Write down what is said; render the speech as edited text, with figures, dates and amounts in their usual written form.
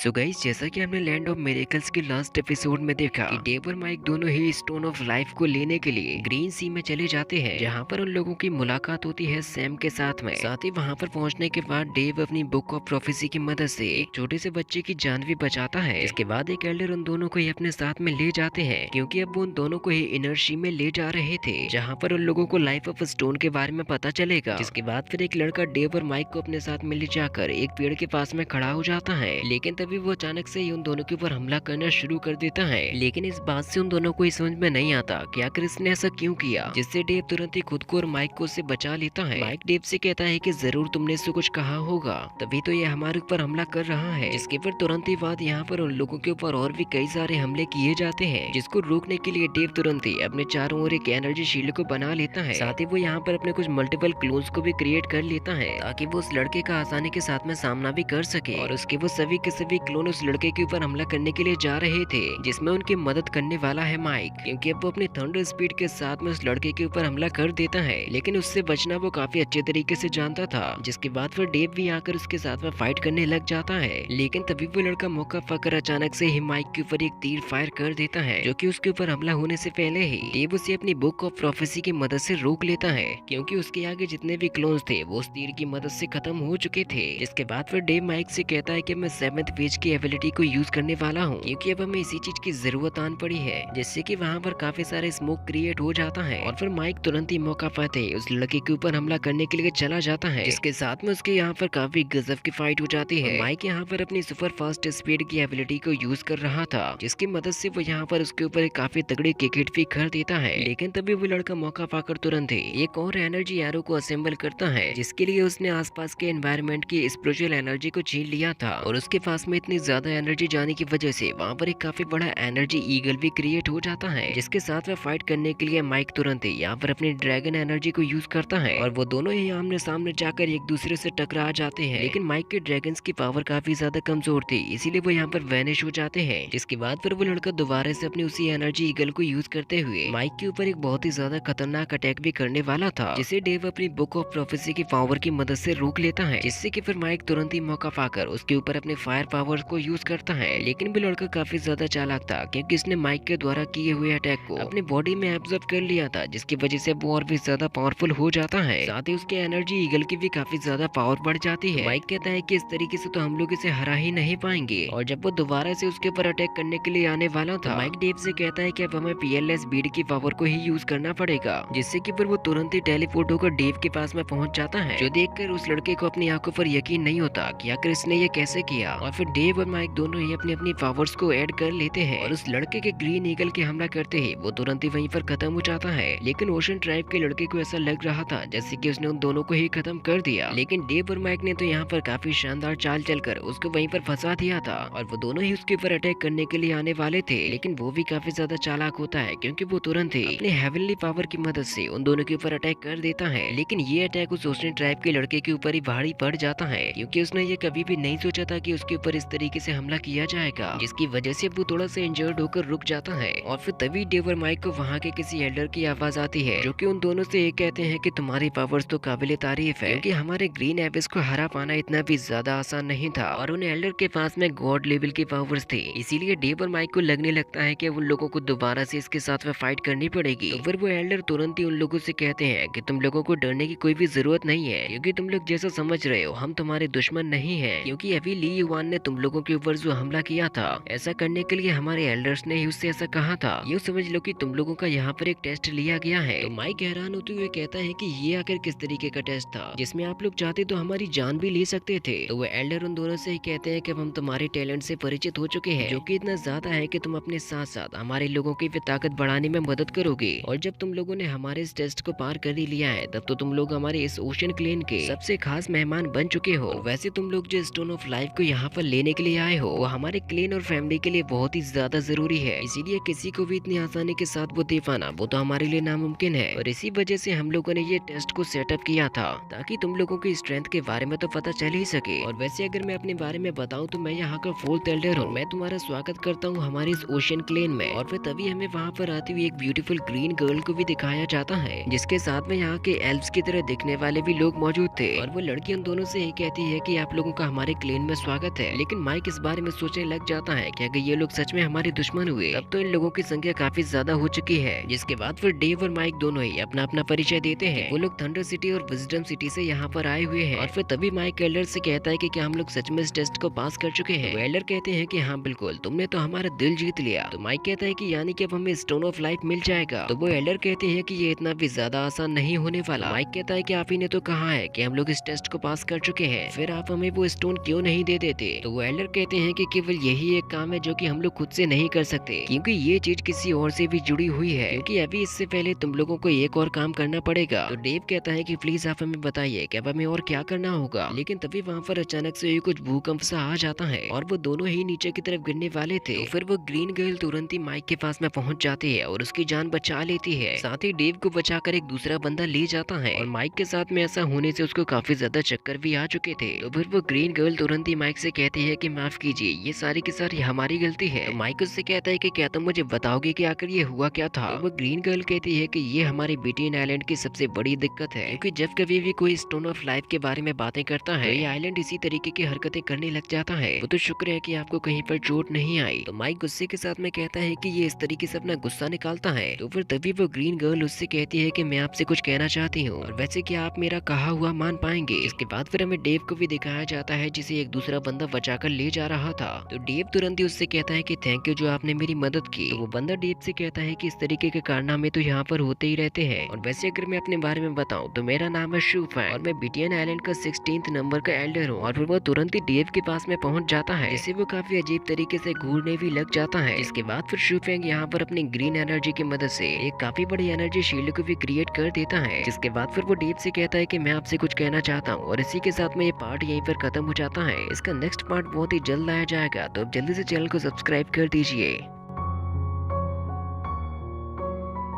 So guys, जैसा कि हमने लैंड ऑफ मिरेकल्स के लास्ट एपिसोड में देखा कि डेव और माइक दोनों ही स्टोन ऑफ लाइफ को लेने के लिए ग्रीन सी में चले जाते हैं, जहां पर उन लोगों की मुलाकात होती है सैम के साथ में। साथ ही वहां पर पहुंचने के बाद डेव अपनी बुक ऑफ प्रोफेसी की मदद से एक छोटे से बच्चे की जान भी बचाता है। इसके बाद एक एल्डर उन दोनों को ही अपने साथ में ले जाते हैं, क्योंकि अब वो उन दोनों को ही इनर्शी में ले जा रहे थे, जहाँ पर उन लोगों को लाइफ ऑफ स्टोन के बारे में पता चलेगा। जिसके बाद फिर एक लड़का डेव और माइक को अपने साथ में ले जाकर एक पेड़ के पास में खड़ा हो जाता है, लेकिन तभी वो अचानक से ही उन दोनों के ऊपर हमला करना शुरू कर देता है। लेकिन इस बात से उन दोनों को ही समझ में नहीं आता कि आखिर इसने ऐसा क्यों किया, जिससे डेव तुरंत ही खुद को और माइक को उससे बचा लेता है। माइक डेव से कहता है कि जरूर तुमने इससे कुछ कहा होगा, तभी तो ये हमारे ऊपर हमला कर रहा है। जिसके पर तुरंत ही बाद यहाँ पर उन लोगों के ऊपर और भी कई सारे हमले किए जाते हैं, जिसको रोकने के लिए डेव तुरंत ही अपने चारों ओर एक एनर्जी शील्ड को बना लेता है। साथ ही वो यहाँ पर अपने कुछ मल्टीपल क्लोन्स को भी क्रिएट कर लेता है, ताकि वो उस लड़के का आसानी के साथ में सामना भी कर सके। और उसके वो सभी के सभी क्लोन उस लड़के के ऊपर हमला करने के लिए जा रहे थे, जिसमें उनकी मदद करने वाला है माइक, क्योंकि अब वो अपनी थंडर स्पीड के साथ में उस लड़के के ऊपर हमला कर देता है। लेकिन उससे बचना वो काफी अच्छे तरीके से जानता था। जिसके बाद फिर डेव भी आकर उसके साथ में फाइट करने लग जाता है, लेकिन तभी वो लड़का मौका पाकर अचानक से ही माइक के ऊपर एक तीर फायर कर देता है, जो कि उसके ऊपर हमला होने से पहले ही डेव उसे अपनी बुक ऑफ प्रोफेसी की मदद से रोक लेता है, क्योंकि उसके आगे जितने भी क्लोन्स थे वो उस तीर की मदद से खत्म हो चुके थे। जिसके बाद फिर डेव माइक से कहता है कि मैं 7th पेज की एबिलिटी को यूज करने वाला हूँ, क्योंकि अब हमें इसी चीज की जरूरत आन पड़ी है, जिससे कि वहाँ पर काफी सारे स्मोक क्रिएट हो जाता है। और फिर माइक तुरंत ही मौका पाते उस लड़के के ऊपर हमला करने के लिए चला जाता है, जिसके साथ में उसके यहाँ पर काफी गजब की फाइट हो जाती है। माइक यहाँ पर अपनी सुपर फास्ट स्पीड की एबिलिटी को यूज कर रहा था, जिसकी मदद से वो यहाँ पर उसके ऊपर काफी तगड़ी किक हिट भी कर देता है। लेकिन तभी वो लड़का मौका पाकर तुरंत ही एक और एनर्जी एरो को असेंबल करता है, जिसके लिए उसने आसपास के एनवायरनमेंट की स्पिरिचुअल एनर्जी को छीन लिया था। और उसके पास में इतनी ज्यादा एनर्जी जाने की वजह से वहाँ पर एक काफी बड़ा एनर्जी ईगल भी क्रिएट हो जाता है, जिसके साथ में फाइट करने के लिए माइक तुरंत ही यहाँ पर अपनी ड्रैगन एनर्जी को यूज करता है, और वो दोनों ही आमने सामने जाकर एक दूसरे से टकरा जाते हैं। लेकिन माइक के ड्रैगन्स की पावर काफी ज्यादा कमजोर थी, इसीलिए वो यहाँ पर वैनिश हो जाते हैं। जिसके बाद फिर वो लड़का दोबारा से अपनी उसी एनर्जी ईगल को यूज करते हुए माइक के ऊपर एक बहुत ही ज्यादा खतरनाक अटैक भी करने वाला था, जिसे डेव अपनी बुक ऑफ प्रोफेसी की पावर की मदद से रोक लेता है, जिससे कि फिर माइक तुरंत ही मौका पाकर उसके ऊपर अपने फायर पावर को यूज करता है। लेकिन वो लड़का काफी ज्यादा चालाक था, क्योंकि इसने माइक के द्वारा किए हुए अटैक को अपने बॉडी में एब्जॉर्ब कर लिया था, जिसकी वजह से वो और भी ज्यादा पावरफुल हो जाता है। साथ ही उसके एनर्जी ईगल की भी काफी ज्यादा पावर बढ़ जाती है। माइक कहता है कि इस तरीके से तो हम लोग इसे हरा ही नहीं पाएंगे। और जब वो दोबारा से उसके ऊपर अटैक करने के लिए आने वाला था, माइक डेव से कहता है कि अब हमें पीएलएस बीड की पावर को ही यूज करना पड़ेगा, जिससे कि फिर वो तुरंत ही टेलीपोर्ट होकर डेव के पास में पहुंच जाता है, जो देखकर उस लड़के को अपनी आंखों पर यकीन नहीं होता कि आखिर इसने ये कैसे किया। और फिर डेव और माइक दोनों ही अपनी अपनी पावर्स को ऐड कर लेते हैं, और उस लड़के के ग्रीन ईगल के हमला करते ही वो तुरंत ही वहीं पर खत्म हो जाता है। लेकिन ओशन ट्राइब के लड़के को ऐसा लग रहा था जैसे कि उसने उन दोनों को ही खत्म कर दिया, लेकिन डेव और माइक ने तो यहाँ पर काफी शानदार चाल चलकर उसको वहीं पर फंसा दिया था, और वो दोनों ही उसके ऊपर अटैक करने के लिए आने वाले थे। लेकिन वो भी काफी ज्यादा चालाक होता है, क्योंकि वो तुरंत ही अपने हेवनली पावर की मदद से उन दोनों के ऊपर अटैक कर देता है। लेकिन ये अटैक उस ओशन ट्राइब के लड़के के ऊपर ही भारी पड़ जाता है, क्योंकि उसने ये कभी भी नहीं सोचा था कि उसके ऊपर इस तरीके से हमला किया जाएगा, जिसकी वजह से वो थोड़ा सा इंजर्ड होकर रुक जाता है। और फिर तभी डेव और माइक को वहाँ के किसी एल्डर की आवाज आती है, जो कि उन दोनों से ये कहते हैं कि तुम्हारी पावर्स तो काबिले तारीफ है, क्योंकि हमारे ग्रीन एबिस को हरा पाना इतना भी ज्यादा आसान नहीं था, और उन एल्डर के पास में गॉड लेवल की पावर्स थी। इसीलिए डेव और माइक को लगने लगता है कि उन लोगों को दोबारा से इसके साथ में फाइट करनी पड़ेगी। तो फिर वो एल्डर तुरंत ही उन लोगों से कहते हैं कि तुम लोगों को डरने की कोई भी जरूरत नहीं है, क्योंकि तुम लोग जैसा समझ रहे हो हम तुम्हारे दुश्मन नहीं है, क्योंकि अभी ली युवान ने तुम लोगों के ऊपर जो हमला किया था, ऐसा करने के लिए हमारे एल्डर्स ने ही उससे ऐसा कहा था। यूँ समझ लो कि तुम लोगों का यहाँ पर एक टेस्ट लिया गया है। तो माइक हैरान होते हुए कहता है कि ये आखिर किस तरीके का टेस्ट था, जिसमें आप लोग चाहते तो हमारी जान भी ले सकते थे। तो वो एल्डर उन दोनों से ही कहते हैं कि हम तुम्हारे टैलेंट से परिचित हो चुके हैं, जो कि इतना ज्यादा है कि तुम अपने साथ साथ हमारे लोगों की भी ताकत बढ़ाने में मदद करोगे। और जब तुम लोगों ने हमारे इस टेस्ट को पार कर ही लिया है, तब तो तुम लोग हमारे इस ओशन क्लेन के सबसे खास मेहमान बन चुके हो। वैसे तुम लोग जो स्टोन ऑफ लाइफ को यहाँ पर लेने के लिए आए हो, वो हमारे क्लेन और फैमिली के लिए बहुत ही ज्यादा जरूरी है, इसीलिए किसी को भी इतनी आसानी के साथ वो दे पाना वो तो हमारे लिए नामुमकिन है। और इसी वजह से हम लोगों ने ये टेस्ट को सेटअप किया था, ताकि तुम लोगों की स्ट्रेंथ के बारे में तो पता चल ही सके। और वैसे अगर मैं अपने बारे में बताऊं तो मैं यहाँ का 4th एल्डर हूँ। मैं तुम्हारा स्वागत करता हूँ हमारे इस ओशन क्लेन में। और फिर तभी हमें वहाँ पर आती हुई एक ब्यूटीफुल ग्रीन गर्ल को भी दिखाया जाता है, जिसके साथ में यहाँ के एल्व्स की तरह दिखने वाले भी लोग मौजूद थे। और वो लड़की उन दोनों से यही कहती है कि आप लोगों का हमारे क्लेन में स्वागत है, लेकिन लेकिन माइक इस बारे में सोचने लग जाता है कि अगर ये लोग सच में हमारे दुश्मन हुए तब तो इन लोगों की संख्या काफी ज्यादा हो चुकी है। जिसके बाद फिर डेव और माइक दोनों ही अपना अपना परिचय देते हैं। वो लोग थंडर सिटी और विजडम सिटी से यहाँ पर आए हुए हैं। और फिर तभी माइक एल्डर से कहता है कि क्या हम लोग सच में इस टेस्ट को पास कर चुके हैं। तो एल्डर कहते हैं कि हाँ बिल्कुल, तुमने तो हमारा दिल जीत लिया। तो माइक कहता है कि यानी कि अब हमें स्टोन ऑफ लाइफ मिल जाएगा। तो वो एल्डर कहते हैं कि ये इतना भी ज्यादा आसान नहीं होने वाला। माइक कहता है कि आप ही ने तो कहा है कि हम लोग इस टेस्ट को पास कर चुके हैं, फिर आप हमें वो स्टोन क्यों नहीं दे देते। तो वो एल्डर कहते हैं कि केवल यही एक काम है जो कि हम लोग खुद से नहीं कर सकते, क्योंकि ये चीज किसी और से भी जुड़ी हुई है, क्योंकि अभी इससे पहले तुम लोगों को एक और काम करना पड़ेगा। तो डेव कहता है कि प्लीज आप हमें बताइए कि अब हमें और क्या करना होगा। लेकिन तभी वहाँ पर अचानक से कुछ भूकंप सा आ जाता है और वो दोनों ही नीचे की तरफ गिरने वाले थे। तो फिर वो ग्रीन गर्ल तुरंत ही माइक के पास में पहुंच जाती है और उसकी जान बचा लेती है। साथ ही डेव को बचाकर एक दूसरा बंदा ले जाता है और माइक के साथ में ऐसा होने से उसको काफी ज्यादा चक्कर भी आ चुके थे। तो फिर वो ग्रीन गर्ल तुरंत ही माइक से कहती है कि माफ कीजिए, ये सारी की सारी हमारी गलती है। तो माइक उससे कहता है कि क्या तुम मुझे बताओगे कि आखिर ये हुआ क्या था। तो वो ग्रीन गर्ल कहती है कि ये हमारे बीटीएन आइलैंड की सबसे बड़ी दिक्कत है, क्योंकि जब कभी भी कोई स्टोन ऑफ लाइफ के बारे में बातें करता है तो ये आइलैंड इसी तरीके की हरकतें करने लग जाता है। वो तो शुक्र है कि आपको कहीं पर चोट नहीं आई। तो माइक गुस्से के साथ में कहता है कि ये इस तरीके से अपना गुस्सा निकालता है। तो फिर तभी वो ग्रीन गर्ल उससे कहती है कि मैं आपसे कुछ कहना चाहती हूँ और वैसे क्या आप मेरा कहा हुआ मान पाएंगे। इसके बाद फिर हमें डेव को भी दिखाया जाता है जिसे एक दूसरा बंदा बचाकर ले जा रहा था। तो डेव तुरंत ही उससे कहता है कि थैंक यू जो आपने मेरी मदद की। तो वो बंदा डेव से कहता है कि इस तरीके के कारनामे तो यहाँ पर होते ही रहते हैं। और वैसे अगर मैं अपने बारे में बताऊं तो मेरा नाम है शूफैन और मैं बीटीएन आइलैंड का 16th नंबर का एल्डर हूँ। और फिर वो तुरंत ही डेव के पास में पहुंच जाता है, जिसे वो काफी अजीब तरीके से घूरने भी लग जाता है। इसके बाद फिर शूफैंग यहाँ पर अपनी ग्रीन एनर्जी की मदद से एक काफी बड़ी एनर्जी शील्ड को भी क्रिएट कर देता है। जिसके बाद फिर वो डेव से कहता है कि मैं आपसे कुछ कहना चाहता हूँ। और इसी के साथ में ये पार्ट यहीं पर खत्म हो जाता है। इसका नेक्स्ट पार्ट बहुत ही जल्द आया जाएगा, तो अब जल्दी से चैनल को सब्सक्राइब कर दीजिए।